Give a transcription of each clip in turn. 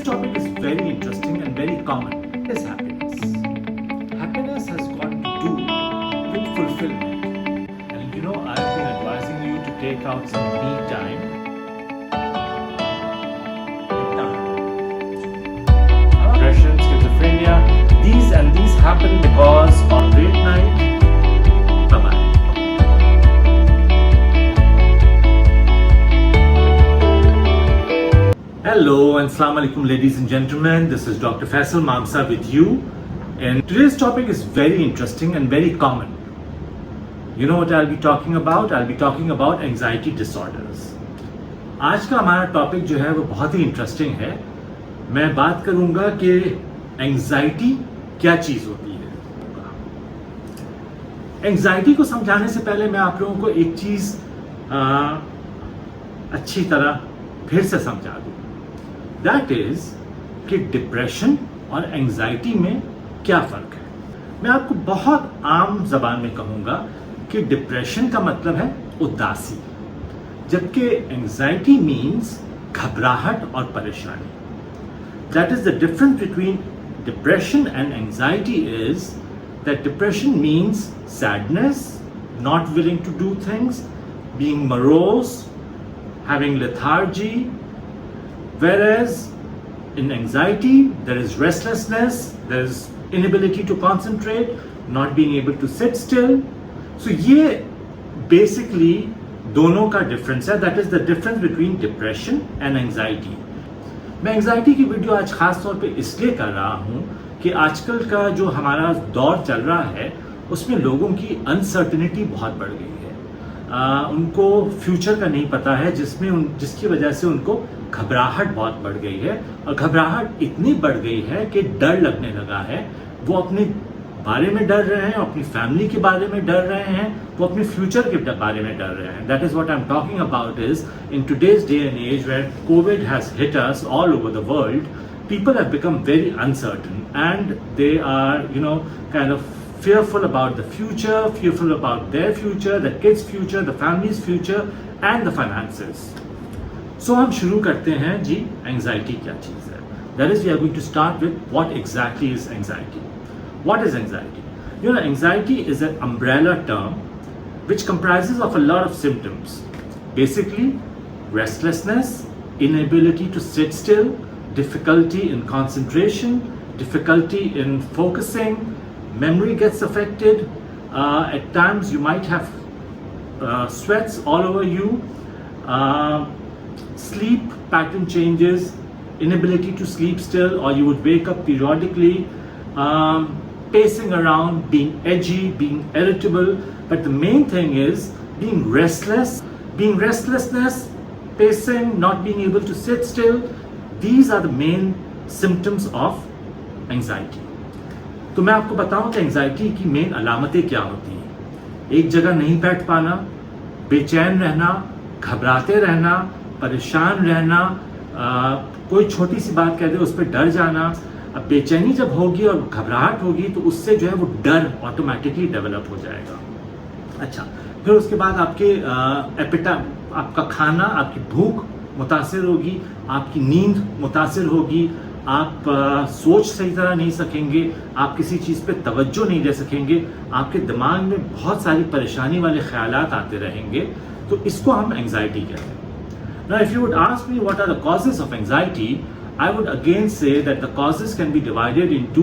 Today's topic is very interesting and very common. What is happiness? Happiness has got to do with fulfillment. And I've been advising you to take out some me time. Depression, schizophrenia, these happen because of late night. Bye-bye. Hello and Assalamu alaikum ladies and gentlemen, this is Dr. Faisal Mamsa with you, and today's topic is very interesting and very common. You know what I'll be talking about? I'll be talking about anxiety disorders. आज का हमारा topic जो है वो बहुत ही interesting है. मैं बात करूंगा कि एंजाइटी क्या चीज होती है. एंजाइटी को समझाने से पहले मैं आप लोगों को एक चीज अच्छी तरह फिर से समझा दूं. दैट इज कि डिप्रेशन और एंजाइटी में क्या फर्क है. मैं आपको बहुत आम जबान में कहूंगा कि डिप्रेशन का मतलब है उदासी, जबकि एंजाइटी मीन्स घबराहट और परेशानी. That is the difference between depression and anxiety is that depression means sadness, not willing to do things, being morose, having lethargy, whereas in anxiety there is restlessness, there is inability to concentrate, not being able to sit still. So ये basically दोनों का difference है. That is the difference between depression and anxiety. मैं anxiety की video आज खास तौर पे इसलिए कर रहा हूँ कि आजकल का जो हमारा दौर चल रहा है उसमें लोगों की अनसर्टेनिटी बहुत बढ़ गई है. उनको फ्यूचर का नहीं पता है, जिसकी वजह से उनको घबराहट बहुत बढ़ गई है. और घबराहट इतनी बढ़ गई है कि डर लगने लगा है. वो अपने बारे में डर रहे हैं, अपनी फैमिली के बारे में डर रहे हैं, वो अपने फ्यूचर के बारे में डर रहे हैं. That is what I am talking about is in today's day and age where Covid has hit us all over the world. People have become very uncertain and they are, kind of fearful about the future, fearful about their future, the kids' future, the family's future and the finances. So हम शुरू करते हैं जी, anxiety क्या चीज़ है. That is, we are going to start with what exactly is anxiety. What is anxiety? Anxiety is an umbrella term which comprises of a lot of symptoms. Basically, restlessness, inability to sit still, difficulty in concentration, difficulty in focusing, memory gets affected. At times you might have sweats all over you, sleep pattern changes, inability to sleep still, or you would wake up periodically, pacing around, being edgy, being irritable. But the main thing is being restlessness, pacing, not being able to sit still. These are the main symptoms of anxiety. तो मैं आपको बताऊं कि anxiety की main अलामतें क्या होती हैं. एक जगह नहीं बैठ पाना, बेचैन रहना, घबराते रहना, परेशान रहना, कोई छोटी सी बात कह दे उस पर डर जाना. अब बेचैनी जब होगी और घबराहट होगी तो उससे जो है वो डर ऑटोमेटिकली डेवलप हो जाएगा. अच्छा, फिर उसके बाद आपके आपका खाना, आपकी भूख मुतासिर होगी, आपकी नींद मुतासिर होगी, आप सोच सही तरह नहीं सकेंगे, आप किसी चीज़ पे तवज्जो नहीं दे सकेंगे, आपके दिमाग में बहुत सारी परेशानी वाले ख्यालात आते रहेंगे. तो इसको हम एंजाइटी कहते हैं. Now, if you would ask me what are the causes of anxiety, I would again say that the causes can be divided into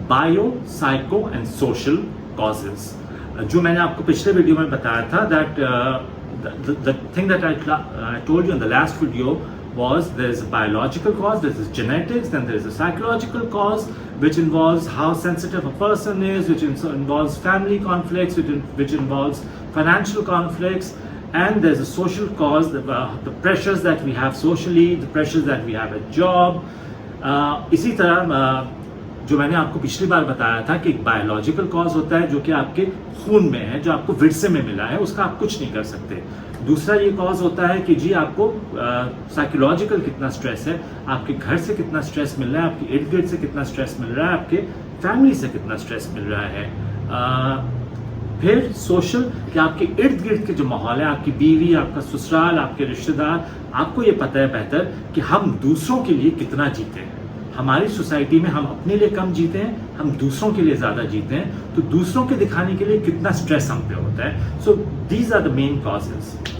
bio, psycho and social causes. जो मैंने आपको पिछले वीडियो में बताया था that the thing that I told you in the last video was there is a biological cause, there is genetics, then there is a psychological cause which involves how sensitive a person is, which involves family conflicts, which involves financial conflicts, and there's a social cause, the pressures that we have socially, the pressures that we have at job. इसी तरह जो मैंने आपको पिछली बार बताया था कि एक बायोलॉजिकल कॉज होता है जो कि आपके खून में है, जो आपको विरसे में मिला है, उसका आप कुछ नहीं कर सकते. दूसरा ये कॉज होता है कि जी आपको साइकोलॉजिकल कितना स्ट्रेस है, आपके घर से कितना स्ट्रेस मिल रहा है, आपके इर्द गिर्द से कितना स्ट्रेस मिल रहा है, आपके फैमिली से कितना स्ट्रेस मिल रहा है. फिर सोशल, कि आपके इर्द गिर्द के जो माहौल है, आपकी बीवी, आपका ससुराल, आपके रिश्तेदार, आपको ये पता है बेहतर कि हम दूसरों के लिए कितना जीते हैं. हमारी सोसाइटी में हम अपने लिए कम जीते हैं, हम दूसरों के लिए ज़्यादा जीते हैं, तो दूसरों के दिखाने के लिए कितना स्ट्रेस हम पे होता है। So these are the main causes.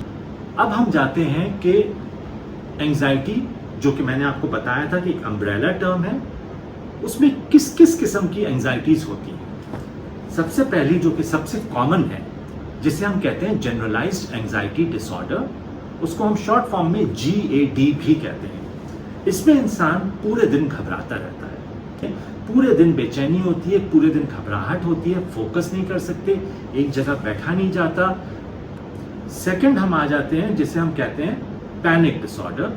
अब हम जाते हैं कि एंजाइटी, जो कि मैंने आपको बताया था कि एक अम्ब्रेला टर्म है, उसमें किस किस किस्म की एंजाइटीज होती हैं। सबसे पहली जो कि सबसे कॉमन है, जिसे हम कहते हैं जनरलाइज्ड एंजाइटी डिसऑर्डर, उसको हम शॉर्ट फॉर्म में GAD भी कहते हैं। इसमें इंसान पूरे दिन घबराता रहता है, पूरे दिन बेचैनी होती है, पूरे दिन घबराहट होती है, फोकस नहीं कर सकते, एक जगह बैठा नहीं जाता। सेकंड हम आ जाते हैं जिसे हम कहते हैं पैनिक डिसऑर्डर।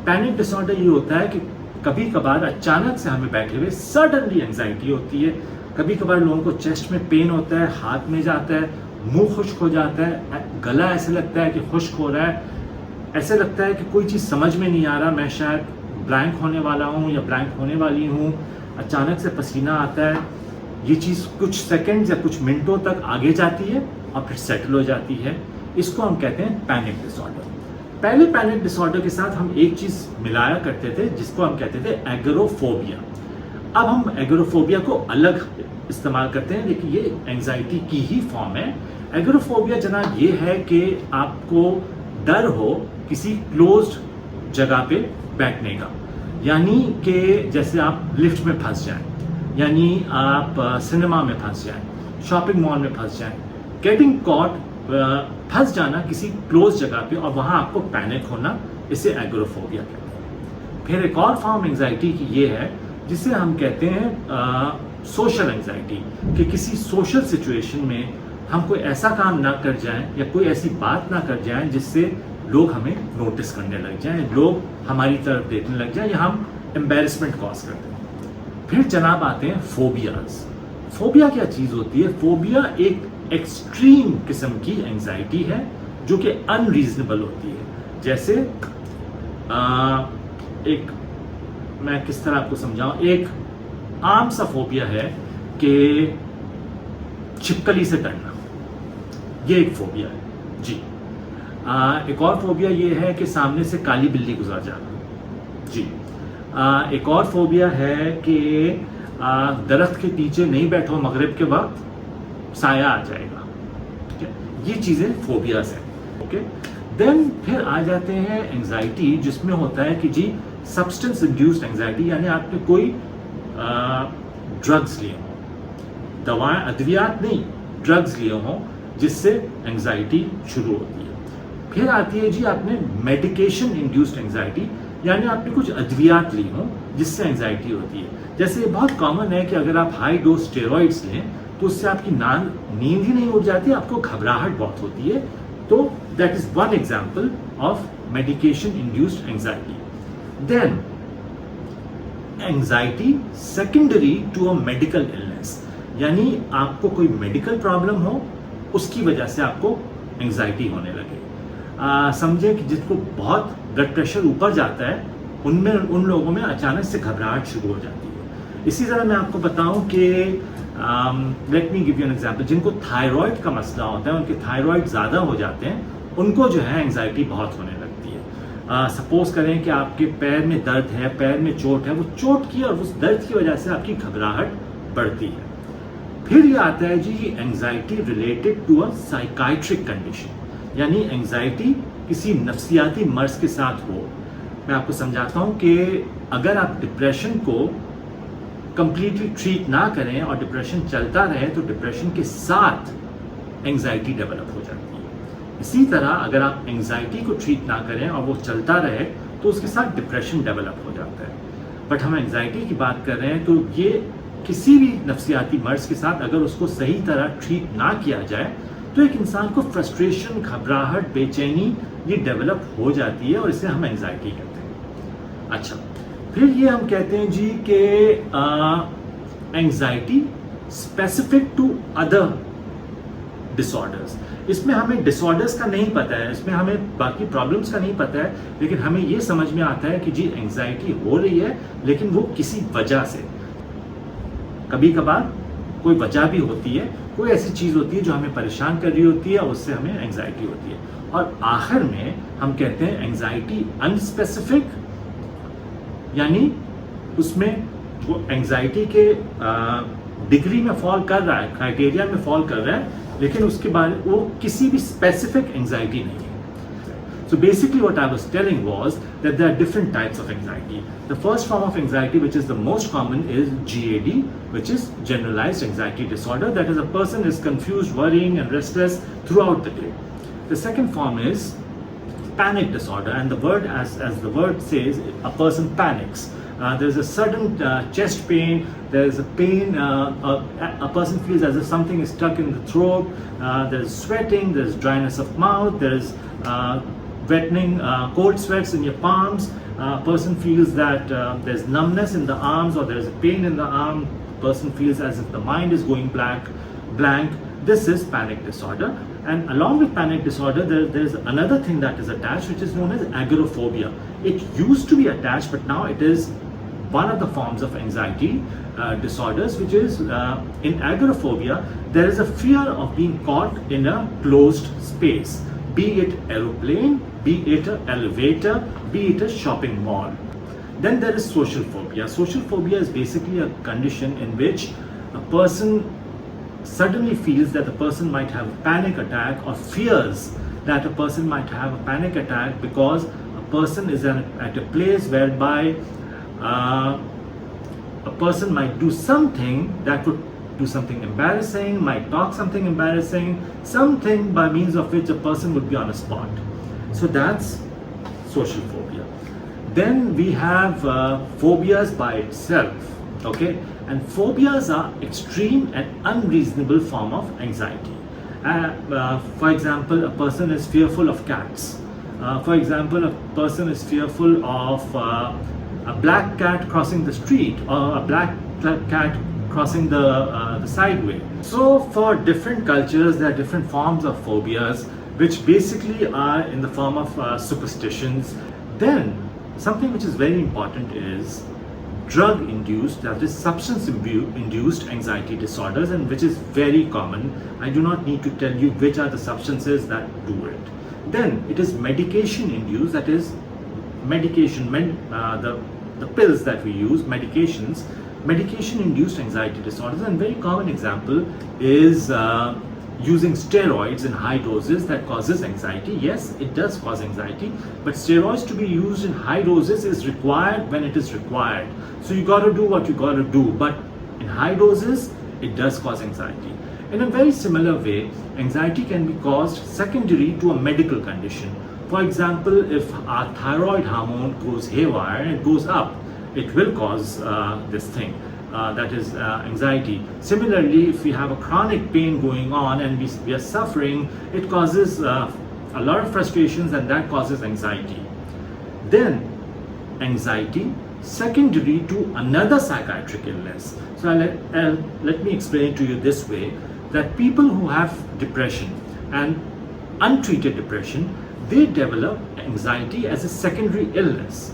पैनिक डिसऑर्डर ये होता है कि कभी कभार अचानक से हमें बैठे हुए सडनली एंजाइटी होती है। कभी कभार लोगों को चेस्ट में पेन होता है, हाथ में जाता है, मुंह खुश्क हो जाता है, गला ऐसे लगता है कि खुश्क हो रहा है, ऐसे लगता है कि कोई चीज़ समझ में नहीं आ रहा, मैं शायद ब्लैंक होने वाला हूँ या ब्लैंक होने वाली हूँ। अचानक से पसीना आता है। ये चीज़ कुछ सेकंड्स या कुछ मिनटों तक आगे जाती है और फिर सेटल हो जाती है। इसको हम कहते हैं पैनिक डिसऑर्डर। पहले पैनिक डिसऑर्डर के साथ हम एक चीज़ मिलाया करते थे जिसको हम कहते थे एगोराफोबिया। अब हम एगोराफोबिया को अलग इस्तेमाल करते हैं, लेकिन ये एंजाइटी की ही फॉर्म है। एगोराफोबिया जनाब ये है कि आपको डर हो किसी क्लोज्ड जगह पे बैठने का, यानी कि जैसे आप लिफ्ट में फंस जाएं, यानी आप सिनेमा में फंस जाएं, शॉपिंग मॉल में फंस जाएं, गेटिंग कॉट, फंस जाना किसी क्लोज जगह पे और वहां आपको पैनिक होना, इसे एगोराफोबिया कहते हैं। फिर एक और फॉर्म एंजाइटी की ये है जिसे हम कहते हैं सोशल एंजाइटी, कि किसी सोशल सिचुएशन में हम कोई ऐसा काम ना कर जाएं या कोई ऐसी बात ना कर जाएं जिससे लोग हमें नोटिस करने लग जाएं, लोग हमारी तरफ देखने लग जाएं या हम एम्बेरसमेंट कॉज कर दें। फिर जनाब आते हैं फोबियाज। फोबिया क्या चीज़ होती है? फोबिया एक एक्सट्रीम किस्म की एंजाइटी है जो कि अनरीजनेबल होती है। जैसे एक, मैं किस तरह आपको समझाऊं, एक आम सा फोबिया है कि छिपकली से डरना, ये एक फोबिया है जी। एक और फोबिया ये है कि सामने से काली बिल्ली गुजर जाना जी। एक और फोबिया है कि दरख्त के नीचे नहीं बैठो मगरिब के वक्त, साया आ जाएगा। ठीक है, ये चीजें फोबियाज हैं। ओके, देन फिर आ जाते हैं एंजाइटी, जिसमें होता है कि जी सब्सटेंस इंड्यूस्ड एंजाइटी, यानी आपने कोई ड्रग्स लिए हों, दवाएं, अद्वियात नहीं, ड्रग्स लिए हों जिससे एंजाइटी शुरू होती है। फिर आती है जी आपने मेडिकेशन इंड्यूस्ड एंजाइटी, यानी आपने कुछ अद्वियात ली हों जिससे एंजाइटी होती है। जैसे ये बहुत कॉमन है कि अगर आप हाई डोज स्टेरॉइड्स लें तो उससे आपकी नींद ही नहीं उड़ जाती, आपको घबराहट बहुत होती है। तो that is one example of medication induced anxiety. Then anxiety secondary to a medical illness, यानी आपको कोई मेडिकल प्रॉब्लम हो, उसकी वजह से आपको एंजाइटी होने लगे। समझे कि जिसको बहुत ब्लड प्रेशर ऊपर जाता है, उन लोगों में अचानक से घबराहट शुरू हो जाती है। इसी तरह मैं आपको बताऊं कि let me give you an example, जिनको थायराइड का मसला होता है, उनके थायराइड ज़्यादा हो जाते हैं, उनको जो है एंजाइटी बहुत होने लगती है। सपोज करें कि आपके पैर में दर्द है, पैर में चोट है, वो चोट की और उस दर्द की वजह से आपकी घबराहट बढ़ती है। फिर ये आता है जी anxiety related to a psychiatric condition, यानी एंजाइटी किसी नफ्सियाती मर्ज के साथ हो। मैं आपको समझाता हूं कि अगर आप डिप्रेशन को कंप्लीटली ट्रीट ना करें और डिप्रेशन चलता रहे तो डिप्रेशन के साथ एंजाइटी डेवलप हो जाती है। इसी तरह अगर आप एंजाइटी को ट्रीट ना करें और वो चलता रहे तो उसके साथ डिप्रेशन डेवलप हो जाता है। बट हम एंजाइटी की बात कर रहे हैं तो ये किसी भी नफ्सियाती मर्ज के साथ अगर उसको सही तरह ट्रीट ना किया जाए तो एक इंसान को फ्रस्ट्रेशन, घबराहट, बेचैनी ये डेवलप हो जाती है और इसे हम एंजाइटी कहते हैं। अच्छा, फिर ये हम कहते हैं जी कि anxiety specific to other disorders. इसमें हमें डिसऑर्डर्स का नहीं पता है, इसमें हमें बाकी प्रॉब्लम्स का नहीं पता है, लेकिन हमें ये समझ में आता है कि जी एंजाइटी हो रही है, लेकिन वो किसी वजह से, कभी कभार कोई वजह भी होती है, कोई ऐसी चीज़ होती है जो हमें परेशान कर रही होती है, उससे हमें एंजाइटी होती है। और आखिर में हम कहते हैं एंजाइटी अनस्पेसिफिक, यानी उसमें वो एंजाइटी के डिग्री में फॉल कर रहा है, क्राइटेरिया में फॉल कर रहा है, लेकिन उसके बाद वो किसी भी स्पेसिफिक एंजाइटी नहीं है. So basically what I was telling was that there are different types of anxiety. The first form of anxiety, which is the most common, is GAD, which is generalized anxiety disorder. That is, a person is confused, worrying and restless throughout the day. The second form is panic disorder, and the word, as the word says, a person panics. There's a sudden chest pain, there's a pain, a person feels as if something is stuck in the throat, there's sweating, there's dryness of mouth, there's wettening, cold sweats in your palms, a person feels that there's numbness in the arms or there's a pain in the arm, person feels as if the mind is going blank. This is panic disorder. And along with panic disorder, there's another thing that is attached, which is known as agoraphobia. It used to be attached, but now it is one of the forms of anxiety disorders, which is in agoraphobia, there is a fear of being caught in a closed space, be it aeroplane, be it an elevator, be it a shopping mall. Then there is social phobia. Social phobia is basically a condition in which a person suddenly feels that the person might have a panic attack, or fears that a person might have a panic attack because a person is at a place whereby a person might do something that could do something embarrassing, might talk something embarrassing, something by means of which a person would be on a spot. So that's social phobia. Then we have phobias by itself, okay? And phobias are extreme and unreasonable form of anxiety. For example, a person is fearful of cats. For example, a person is fearful of a black cat crossing the street, or a black cat crossing the sideway. So for different cultures, there are different forms of phobias, which basically are in the form of superstitions. Then something which is very important is drug-induced, that is substance-induced anxiety disorders, and which is very common. I do not need to tell you which are the substances that do it. Then it is medication-induced, that is medication, the pills that we use, medications, medication-induced anxiety disorders. And very common example is using steroids in high doses that causes anxiety. Yes, it does cause anxiety, but steroids to be used in high doses is required when it is required. So you got to do what you got to do, but in high doses, it does cause anxiety. In a very similar way, anxiety can be caused secondary to a medical condition. For example, if our thyroid hormone goes haywire and it goes up, it will cause this thing. That is anxiety. Similarly, if we have a chronic pain going on and we are suffering, it causes a lot of frustrations, and that causes anxiety. Then anxiety secondary to another psychiatric illness. So let me explain to you this way, that people who have depression and untreated depression, they develop anxiety as a secondary illness.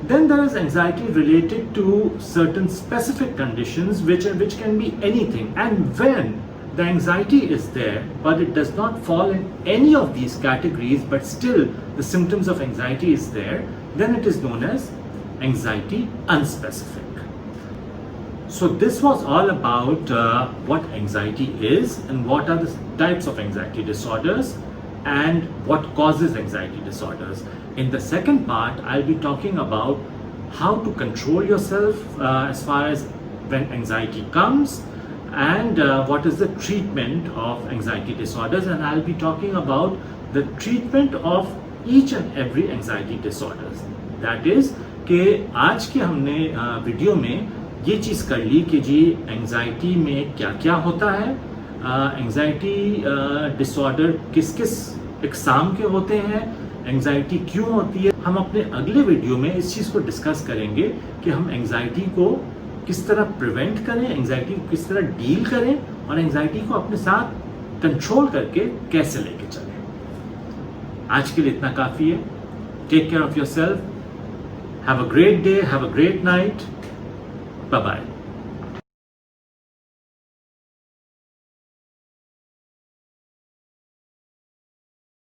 Then there is anxiety related to certain specific conditions which can be anything. And when the anxiety is there, but it does not fall in any of these categories, but still the symptoms of anxiety is there, then it is known as anxiety unspecific. So this was all about what anxiety is and what are the types of anxiety disorders and what causes anxiety disorders. In the second part, I'll be talking about how to control yourself as far as when anxiety comes, and what is the treatment of anxiety disorders, and I'll be talking about the treatment of each and every anxiety disorders. That is कि आज के हमने video में ये चीज़ कर ली कि जी anxiety में क्या क्या होता है, एंजाइटी डिसऑर्डर किस किस इकसाम के होते हैं, एंजाइटी क्यों होती है. हम अपने अगले वीडियो में इस चीज़ को डिस्कस करेंगे कि हम एंजाइटी को किस तरह प्रिवेंट करें, एंजाइटी को किस तरह डील करें, और एंजाइटी को अपने साथ कंट्रोल करके कैसे लेके चलें. आज के लिए इतना काफ़ी है. Take care of yourself. Have a great day, have a great night. Bye bye.